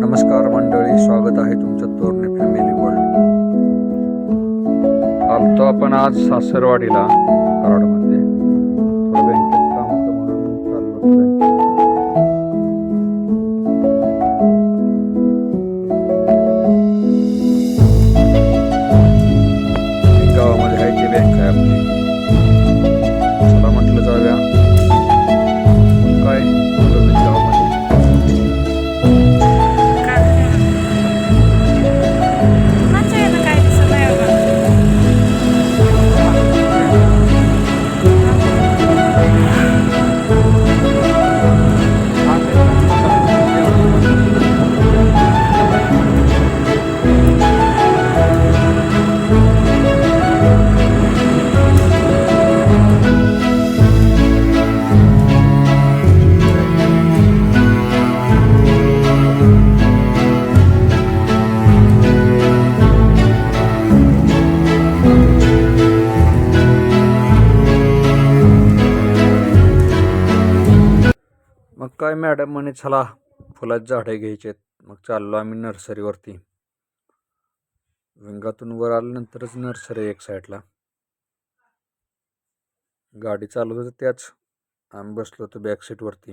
नमस्कार मंडळी, स्वागत आहे तुमचं तोरणे फॅमिली वर्ल्ड. आलतो आपण आज सासरवाडीला कराडमध्ये. थोडं बँकेचं काम होतं म्हणून चाललो बँकेत. गावामध्ये आहे ती बँक आहे आपली. चला म्हटलं जाऊया. काय गावामध्ये मग काय मॅडम म्हणे चला फुलाची झाडे घ्यायचे. मग चाललो आम्ही नर्सरीवरती. विंगातून वर आल्यानंतरच नर्सरी एक साईडला. गाडी चालवत होती त्याच आम्ही बसलो होतो बॅक सीटवरती.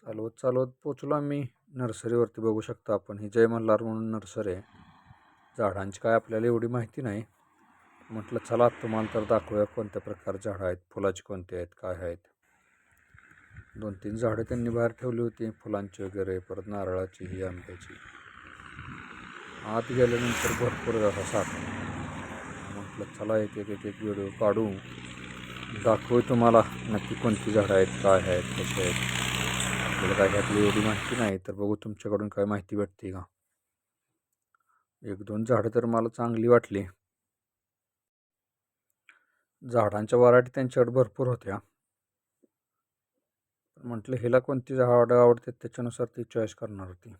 चालवत चालवत पोचलो आम्ही नर्सरीवरती. बघू शकता आपण, ही जय मल्हार म्हणून नर्सरी आहे. झाडांची काय आपल्याला एवढी माहिती नाही. म्हटलं चला तुम्हाला तर दाखवूया कोणत्या प्रकारची झाडं आहेत, फुलाची कोणती आहेत, काय आहेत. 2-3 झाडं त्यांनी बाहेर ठेवली होती, फुलांची वगैरे, परत नारळाची, ही आंब्याची. आत गेल्यानंतर भरपूर असा साठा. म्हटलं चला एक व्हिडिओ काढू, दाखवू तुम्हाला नक्की कोणती झाडं आहेत, काय आहेत, कसे आहेत. आपल्याला काय ह्यातली एवढी माहिती नाही, तर बघू तुमच्याकडून काय माहिती भेटते का. 1-2 झाडं तर मला चांगली वाटली. झाडांच्या व्हरायटी त्यांच्याकडे भरपूर होत्या. म्हटलं हिला कोणती झाडं आवडते त्याच्यानुसार ती चॉईस करणार होती.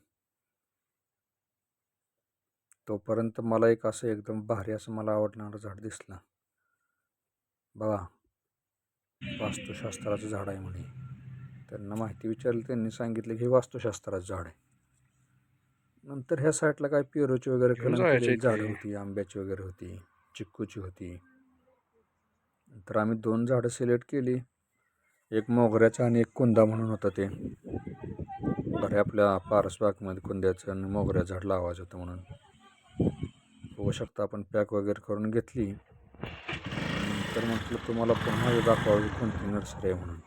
तोपर्यंत मला एक असं एकदम भारी असं मला आवडणारं झाड दिसलं. बघा, वास्तुशास्त्राचं झाड आहे म्हणे. त्यांना माहिती विचारली, त्यांनी सांगितलं की हे वास्तुशास्त्राचं झाड आहे. नंतर ह्या साईडला काय पेरूची वगैरे कलम केलेली झाडं होती, आंब्याची वगैरे होती, चिक्कूची होती. नंतर आम्ही 2 झाडं सिलेक्ट केली. एक मोगऱ्याचं आणि एक कुंदा म्हणून होतं. ते बरे आपल्या पारसबागमध्ये कुंद्याचं आणि मोगऱ्याचं झाड लावायचं होतं म्हणून. बघू शकता आपण, पॅक वगैरे करून घेतली. नंतर म्हटलं तुम्हाला पुन्हा दाखवावी कोणती नर्सरी आहे म्हणून.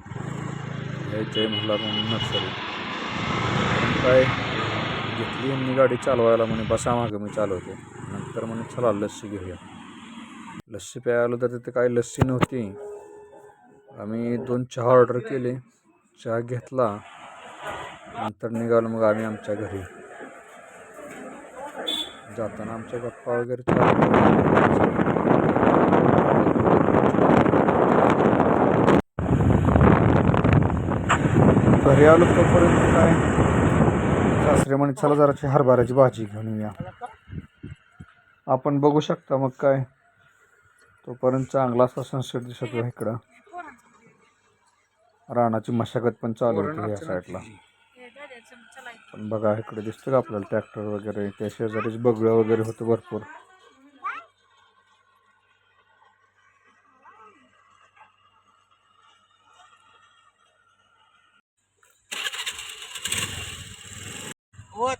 हे जय मल्हार म्हणून नर्सरी. काय घेतली यांनी गाडी चालवायला, म्हणे बसा मागं मी चालवते. नंतर म्हणे चला लस्सी घेऊया. लस्सी प्यायला तर तिथे काही लस्सी नव्हती. आम्ही 2 चहा ऑर्डर केले, चहा घेतला. नंतर निघालो मग आम्ही आमच्या घरी. जाताना आमच्या गप्पा वगैरे चालू. घरी आलो तोपर्यंत काय सासरे म्हणे चला जराची हरभऱ्याची भाजी घेऊन येऊया. आपण बघू शकता मग काय तोपर्यंत चांगला असा सनसेट दिसत आहे. इकडं रानाची मशागत पण चालू होती या साईडला. पण बघा इकडे दिसतं का आपल्याला ट्रॅक्टर वगैरे, त्या शेजारीच बगळं वगैरे होतं भरपूर.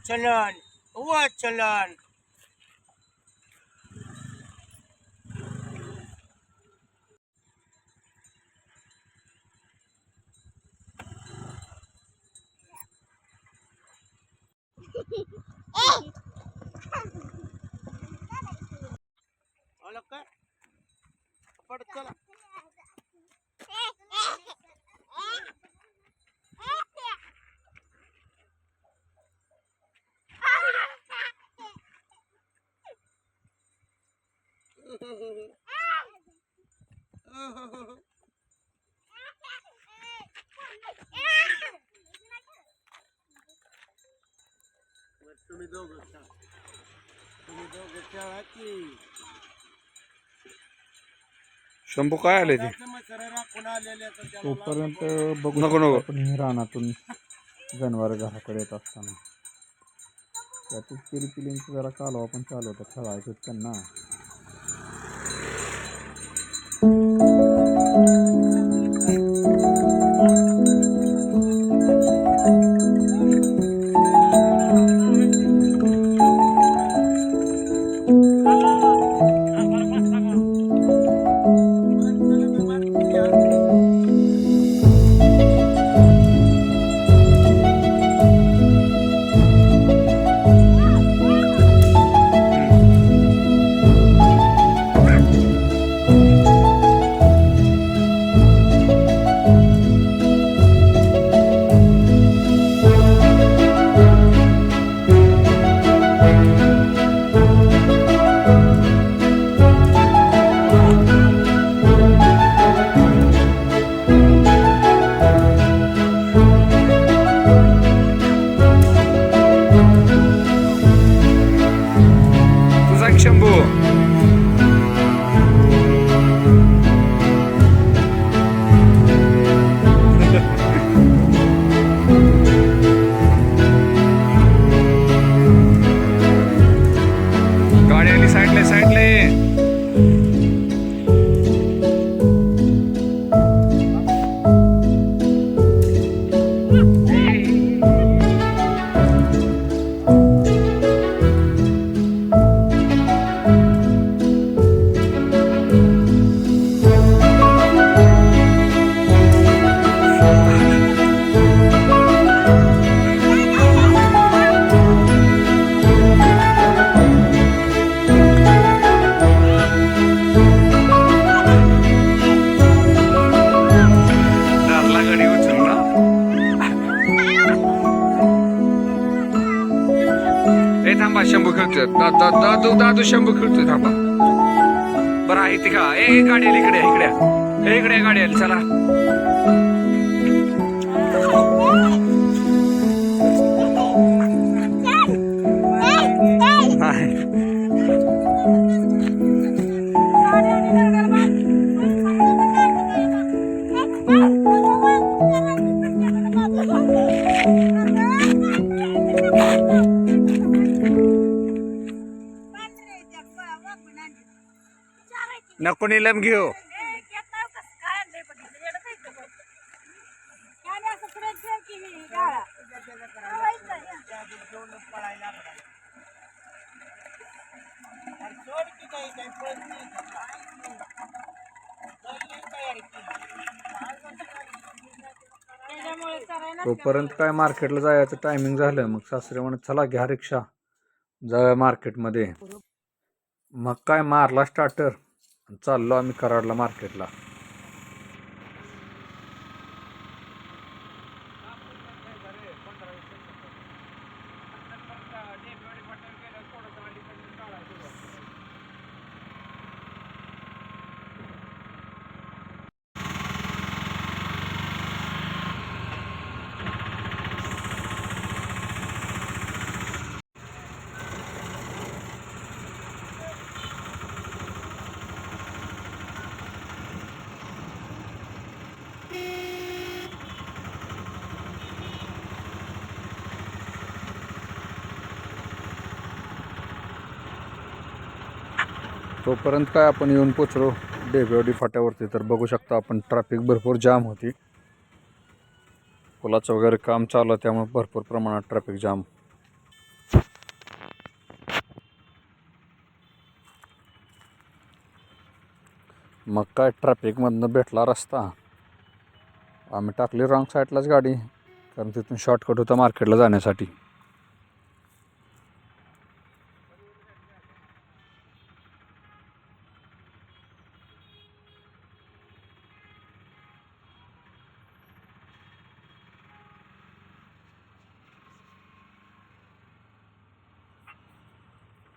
चलन चला. तुम्ही दोघं खेळा की. शंभू काय आले ते मच्छर राखून आलेले तर त्याला तोपर्यंत बघू नको आपण रानातून जनावर घराकडे येत असताना त्यातच पिलीपिलींचं जरा कालवा पण चालू होतं, खेळायचं त्यांना. तुझा एक शंभू गाडी आली, साईडले साईडले. थांबा, शंभू खेळतोय. दादू शंभू खेळतोय, थांबा. बरं आहे ते का? ए गाडी आली, इकडे इकडे इकडे गाडी आली, चला. नको नीलम घेऊ. तोपर्यंत काय मार्केटला जायचं टायमिंग झालं. मग सासरे म्हणत चला घ्या रिक्षा, जाऊया मार्केटमध्ये. मग काय मारला स्टार्टर, चाललो आम्ही कराडला मार्केटला. तोपर्यंत काय आपण येऊन पोचलो डेबेवाडी फाट्यावरती. तर बघू शकता आपण ट्रॅफिक भरपूर जाम होती. पुलाचं वगैरे काम चालू आहे, त्यामुळे भरपूर प्रमाणात ट्रॅफिक जाम. मग काय ट्रॅफिकमधनं भेटला रस्ता. आम्ही टाकली रॉंग साईडलाच गाडी, कारण तिथून शॉर्टकट होता मार्केटला जाण्यासाठी.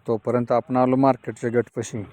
तोपर्यंत आपण आलो मार्केटच्या गेटपाशी.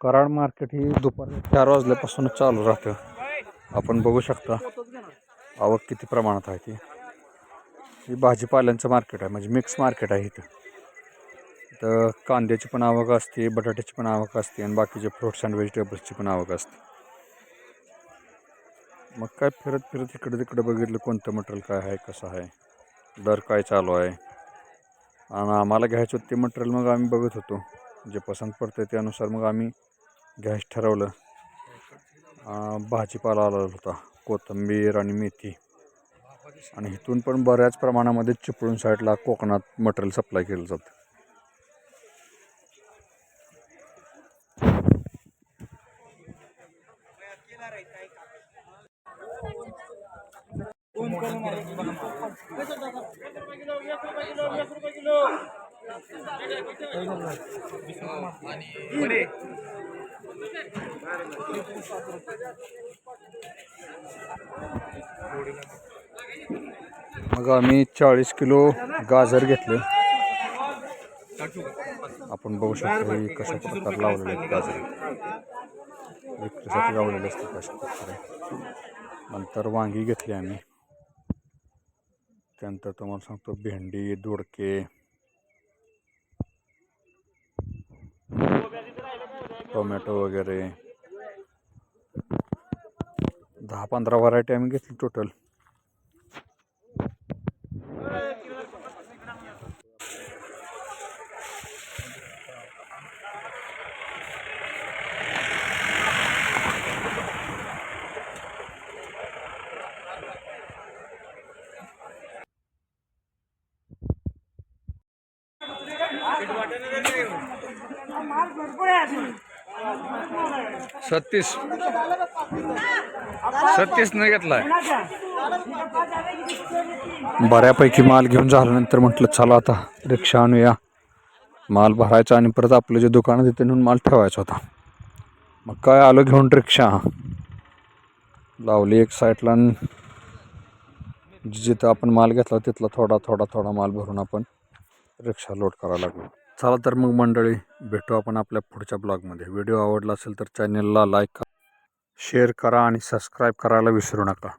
कराड मार्केट ही दुपारी 4 वाजल्यापासून चालू राहतं. आपण बघू शकता आवक किती प्रमाणात आहे ती. ही भाजीपाल्यांचं मार्केट आहे, म्हणजे मिक्स मार्केट आहे इथं. तर कांद्याची पण आवक असते, बटाट्याची पण आवक असते आणि बाकीचे फ्रुट्स अँड व्हेजिटेबल्सची पण आवक असते. मग काय फिरत फिरत इकडे तिकडे बघितलं कोणतं मटेरियल काय आहे, कसं आहे, दर काय चालू आहे. आणि आम्हाला घ्यायचं होतं ते मटेरियल मग आम्ही बघत होतो. जे पसंत पडतं त्यानुसार मग आम्ही घ्यायचं ठरवलं. भाजीपाला आला होता, कोथिंबीर आणि मेथी. आणि इथून पण बऱ्याच प्रमाणामध्ये चिपळूण साईडला कोकणात मटेरियल सप्लाय केलं जातं. मग आम्ही 40 किलो गाजर घेतले. आपण बघू शकतो हे कशा प्रकारे लावलेले आहेत गाजर, विक्रीसाठी लावलेले असतात अशा प्रकारे. नंतर वांगी घेतली आम्ही. त्यानंतर तुम्हाला सांगतो भेंडी, दोडके, टोमॅटो वगैरे 10-15 व्हरायटी आम्ही घेतली टोटल. सत्तीस न घेतलाय. बऱ्यापैकी माल घेऊन झाल्यानंतर म्हटलं चला आता रिक्षा आणूया, माल भरायचा आणि परत आपलं जे दुकान आहे तिथे नेऊन माल ठेवायचा होता. मग काय आलो घेऊन रिक्षा लावली एक साईडला. जिथं आपण माल घेतला तिथला थोडा माल भरून आपण रिक्षा लोड करायला लागलो. चला तर मग मंडळी भेटू आपण आपल्या पुढच्या ब्लॉगमध्ये. व्हिडिओ आवडला असेल तर चॅनलला लाईक करा, शेअर करा आणि सबस्क्राईब करायला विसरू नका.